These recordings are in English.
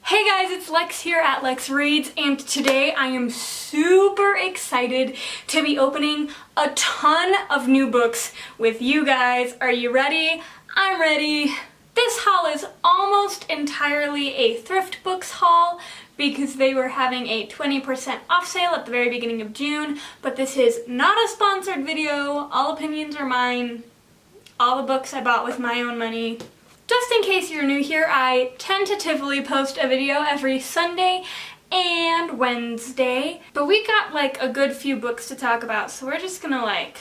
Hey guys, it's Lex here at LexReads, and today I am super excited to be opening a ton of new books with you guys. Are you ready? I'm ready. This haul is almost entirely a Thriftbooks haul because they were having a 20% off sale at the very beginning of June, but this is not a sponsored video. All opinions are mine. All the books I bought with my own money. Just in case you're new here, I tentatively post a video every Sunday and Wednesday, but we got like a good few books to talk about, so we're just gonna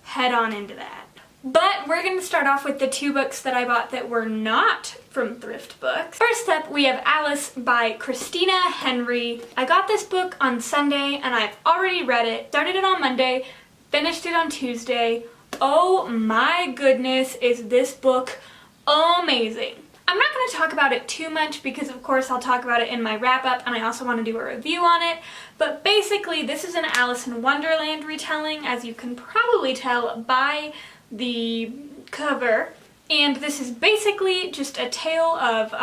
head on into that. But we're gonna start off with the two books that I bought that were not from Thriftbooks. First up, we have Alice by Christina Henry. I got this book on Sunday and I've already read it. Started it on Monday, finished it on Tuesday. Oh my goodness, is this book amazing. I'm not going to talk about it too much because of course I'll talk about it in my wrap-up and I also want to do a review on it, but basically this is an Alice in Wonderland retelling, as you can probably tell by the cover. And this is basically just a tale of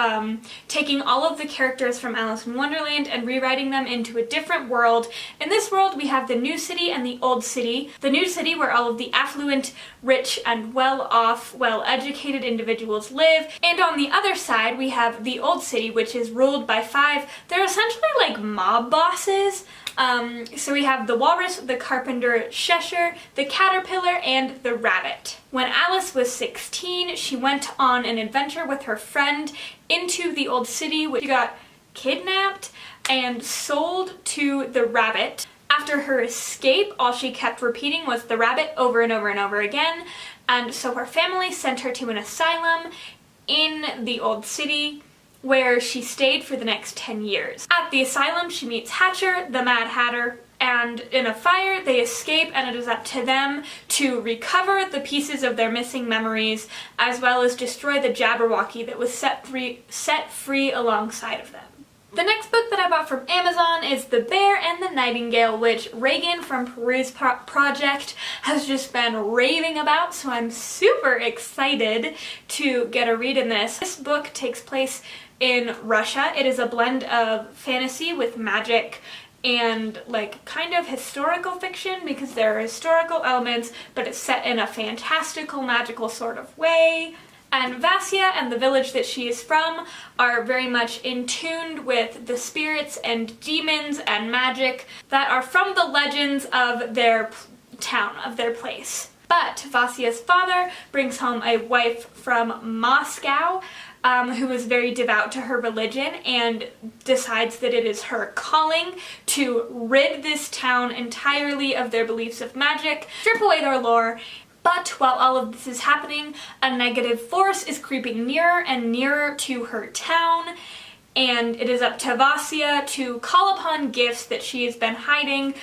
taking all of the characters from Alice in Wonderland and rewriting them into a different world. In this world we have the New City and the Old City. The New City, where all of the affluent, rich, and well-off, well-educated individuals live. And on the other side we have the Old City, which is ruled by five. They're essentially like mob bosses. So we have the Walrus, the Carpenter, Cheshire, the Caterpillar, and the Rabbit. When Alice was 16, she went on an adventure with her friend into the Old City, where she got kidnapped and sold to the Rabbit. After her escape, all she kept repeating was the Rabbit over and over and over again, and so her family sent her to an asylum in the Old City, where she stayed for the next 10 years. At the asylum, she meets Hatcher, the Mad Hatter, and in a fire they escape, and it is up to them to recover the pieces of their missing memories, as well as destroy the Jabberwocky that was set free alongside of them. The next book that I bought from Amazon is The Bear and the Nightingale, which Regan from Peruse Project has just been raving about, so I'm super excited to get a read in this. This book takes place in Russia. It is a blend of fantasy with magic and like kind of historical fiction, because there are historical elements, but it's set in a fantastical, magical sort of way. And Vasya and the village that she is from are very much in tune with the spirits and demons and magic that are from the legends of their town, of their place. But Vasya's father brings home a wife from Moscow who is very devout to her religion and decides that it is her calling to rid this town entirely of their beliefs of magic, strip away their lore. But while all of this is happening, a negative force is creeping nearer and nearer to her town, and it is up to Vasya to call upon gifts that she has been hiding.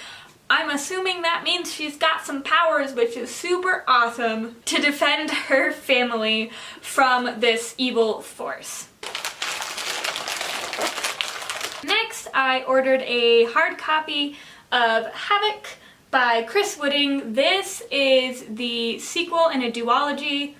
I'm assuming that means she's got some powers, which is super awesome, to defend her family from this evil force. Next, I ordered a hard copy of Havoc by Chris Wooding. This is the sequel in a duology,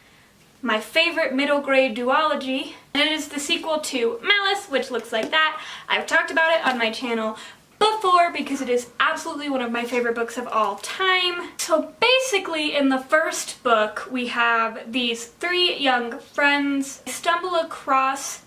my favorite middle grade duology, and it is the sequel to Malice, which looks like that. I've talked about it on my channel before because it is absolutely one of my favorite books of all time. So basically in the first book we have these three young friends stumble across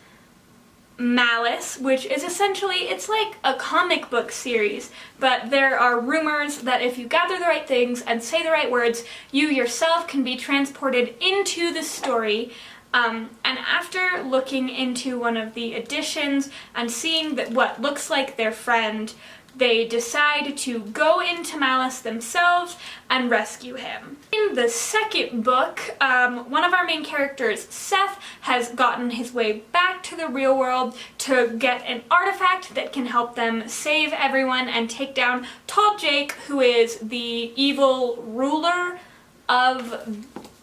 Malice, which is essentially, it's like a comic book series, but there are rumors that if you gather the right things and say the right words, you yourself can be transported into the story. And after looking into one of the editions and seeing that what looks like their friend, they decide to go into Malice themselves and rescue him. In the second book, one of our main characters, Seth, has gotten his way back to the real world to get an artifact that can help them save everyone and take down Tall Jake, who is the evil ruler of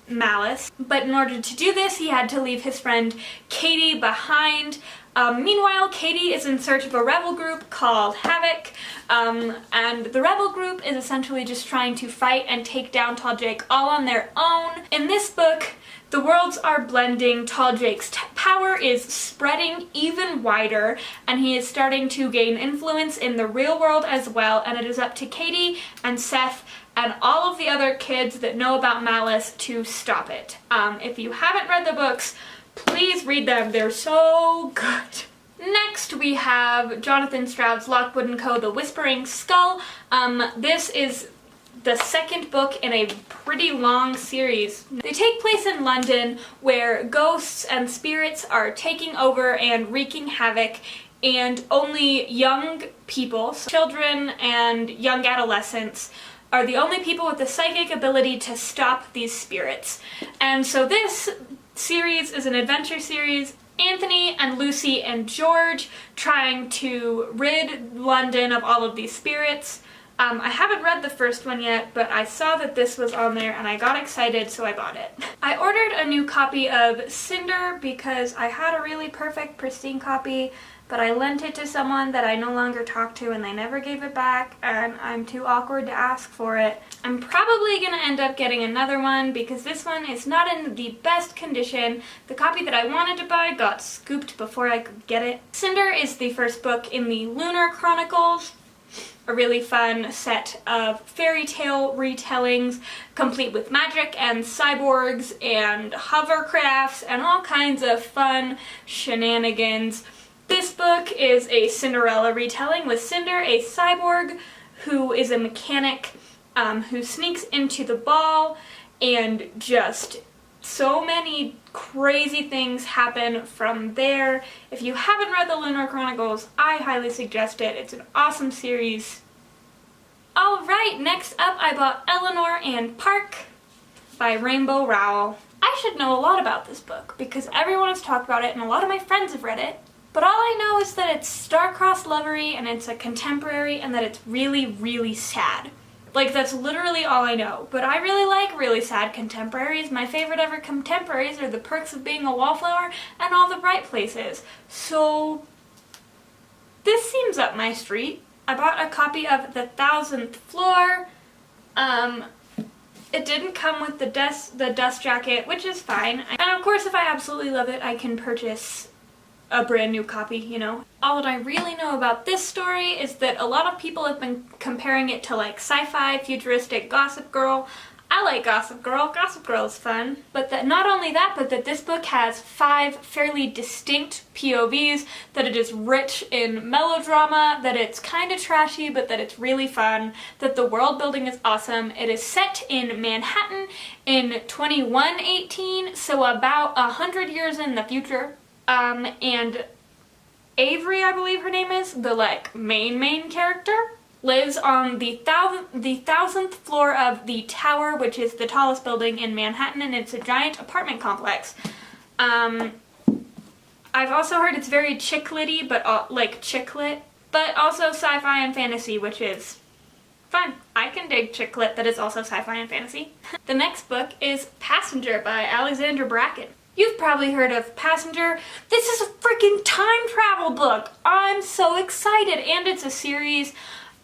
Malice. But in order to do this, he had to leave his friend Katie behind Meanwhile, Katie is in search of a rebel group called Havoc, and the rebel group is essentially just trying to fight and take down Tall Jake all on their own. In this book, the worlds are blending. Tall Jake's power is spreading even wider, and he is starting to gain influence in the real world as well, and it is up to Katie and Seth and all of the other kids that know about Malice to stop it. If you haven't read the books, please read them. They're so good. Next, we have Jonathan Stroud's Lockwood & Co. The Whispering Skull. This is the second book in a pretty long series. They take place in London, where ghosts and spirits are taking over and wreaking havoc, and only young people, so children and young adolescents, are the only people with the psychic ability to stop these spirits. And so this series is an adventure series. Anthony and Lucy and George trying to rid London of all of these spirits. I haven't read the first one yet, but I saw that this was on there and I got excited, so I bought it. I ordered a new copy of Cinder because I had a really perfect, pristine copy, but I lent it to someone that I no longer talk to and they never gave it back, and I'm too awkward to ask for it. I'm probably going to end up getting another one because this one is not in the best condition. The copy that I wanted to buy got scooped before I could get it. Cinder is the first book in the Lunar Chronicles, a really fun set of fairy tale retellings, complete with magic and cyborgs and hovercrafts and all kinds of fun shenanigans. This book is a Cinderella retelling with Cinder, a cyborg who is a mechanic who sneaks into the ball, and just so many crazy things happen from there. If you haven't read the Lunar Chronicles, I highly suggest it. It's an awesome series. Alright, next up I bought Eleanor and Park by Rainbow Rowell. I should know a lot about this book because everyone has talked about it and a lot of my friends have read it. But all I know is that it's star-crossed lovery and it's a contemporary and that it's really, really sad. Like, that's literally all I know. But I really like really sad contemporaries. My favorite ever contemporaries are The Perks of Being a Wallflower and All the Bright Places. So, this seems up my street. I bought a copy of The Thousandth Floor. It didn't come with the dust jacket, which is fine. And of course, if I absolutely love it, I can purchase a brand new copy, you know. All that I really know about this story is that a lot of people have been comparing it to like sci-fi, futuristic Gossip Girl. I like Gossip Girl. Gossip Girl is fun. But that not only that, but that this book has 5 fairly distinct POVs, that it is rich in melodrama, that it's kind of trashy, but that it's really fun, that the world building is awesome. It is set in Manhattan in 2118, so about 100 years in the future. And Avery, I believe her name is, the like main character, lives on the thousandth floor of the Tower, which is the tallest building in Manhattan, and it's a giant apartment complex. I've also heard it's very chick-lit-y, but like chick-lit, but also sci-fi and fantasy, which is fun. I can dig chick-lit that is also sci-fi and fantasy. The next book is Passenger by Alexandra Bracken. You've probably heard of Passenger. This is a freaking time travel book. I'm so excited, and it's a series.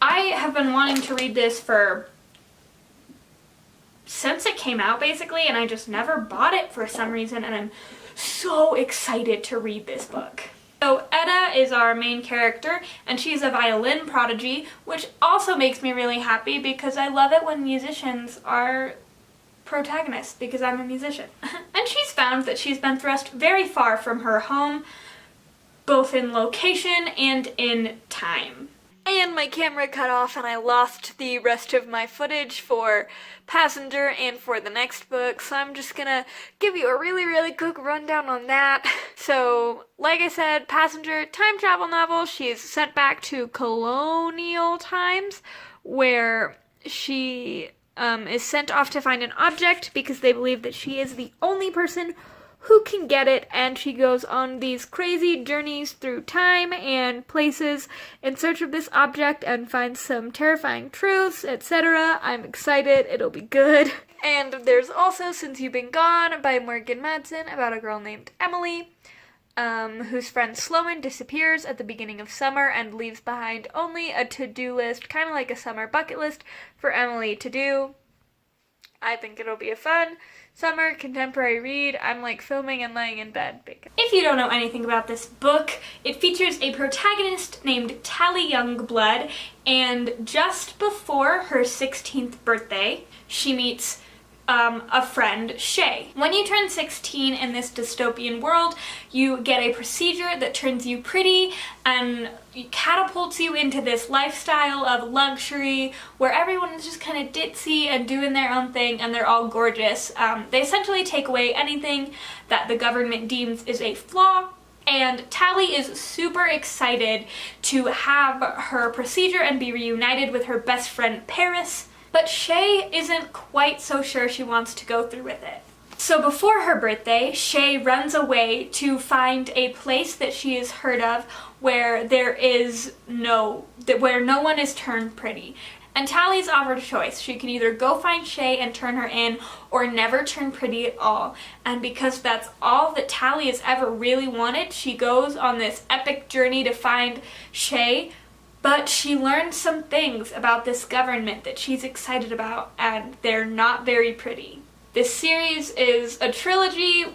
I have been wanting to read this since it came out, basically, and I just never bought it for some reason, and I'm so excited to read this book. So Edda is our main character, and she's a violin prodigy, which also makes me really happy because I love it when musicians are protagonists, because I'm a musician. And she's found that she's been thrust very far from her home, both in location and in time. And my camera cut off and I lost the rest of my footage for Passenger and for the next book, so I'm just gonna give you a really quick rundown on that. So, like I said, Passenger, time travel novel. She's sent back to colonial times where she is sent off to find an object because they believe that she is the only person who can get it, and she goes on these crazy journeys through time and places in search of this object and finds some terrifying truths, etc. I'm excited, it'll be good. And there's also Since You've Been Gone by Morgan Matson about a girl named Emily. whose friend Sloan disappears at the beginning of summer and leaves behind only a to-do list, kind of like a summer bucket list for Emily to do. I think it'll be a fun summer contemporary read. I'm like filming and laying in bed. If you don't know anything about this book, it features a protagonist named Tally Youngblood, and just before her 16th birthday, she meets a friend, Shay. When you turn 16 in this dystopian world, you get a procedure that turns you pretty and catapults you into this lifestyle of luxury where everyone is just kind of ditzy and doing their own thing and they're all gorgeous. They essentially take away anything that the government deems is a flaw. And Tally is super excited to have her procedure and be reunited with her best friend Paris. But Shay isn't quite so sure she wants to go through with it. So before her birthday, Shay runs away to find a place that she has heard of where no one is turned pretty. And Tally's offered a choice. She can either go find Shay and turn her in, or never turn pretty at all. And because that's all that Tally has ever really wanted, she goes on this epic journey to find Shay. But she learned some things about this government that she's excited about, and they're not very pretty. This series is a trilogy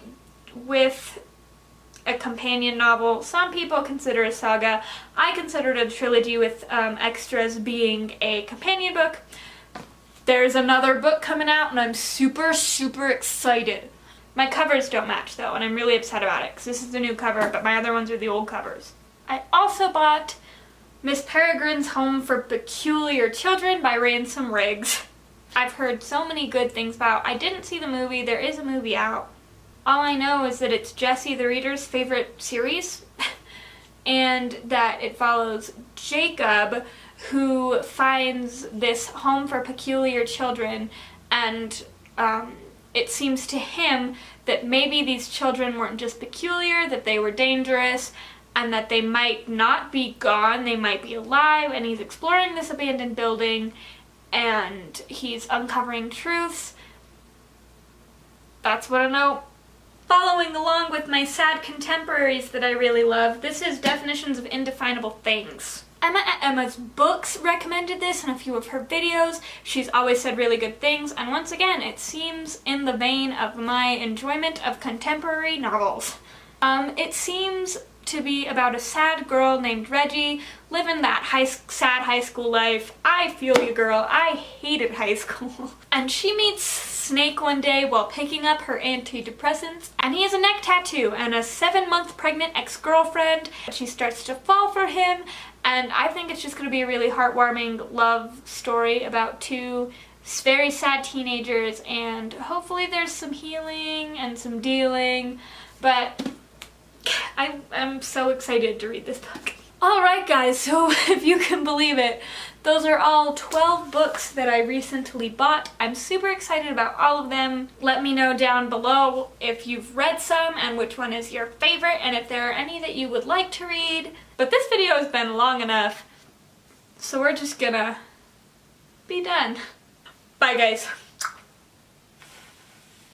with a companion novel. Some people consider it a saga. I consider it a trilogy with extras being a companion book. There's another book coming out, and I'm super, super excited. My covers don't match, though, and I'm really upset about it, because this is the new cover, but my other ones are the old covers. I also bought Miss Peregrine's Home for Peculiar Children by Ransom Riggs. I've heard so many good things about. I didn't see the movie. There is a movie out. All I know is that it's Jessie the reader's favorite series and that it follows Jacob, who finds this home for peculiar children, and it seems to him that maybe these children weren't just peculiar, that they were dangerous, and that they might not be gone, they might be alive, and he's exploring this abandoned building, and he's uncovering truths. That's what I know. Following along with my sad contemporaries that I really love, this is Definitions of Indefinable Things. Emma at Emma's Books recommended this in a few of her videos. She's always said really good things, and once again, it seems in the vein of my enjoyment of contemporary novels. It seems to be about a sad girl named Reggie living that sad high school life. I feel you, girl. I hated high school. And she meets Snake one day while picking up her antidepressants, and he has a neck tattoo and a 7-month pregnant ex-girlfriend. She starts to fall for him, and I think it's just going to be a really heartwarming love story about two very sad teenagers, and hopefully there's some healing and some dealing, but I'm so excited to read this book. Alright guys, so if you can believe it, those are all 12 books that I recently bought. I'm super excited about all of them. Let me know down below if you've read some and which one is your favorite, and if there are any that you would like to read. But this video has been long enough, so we're just gonna be done. Bye guys.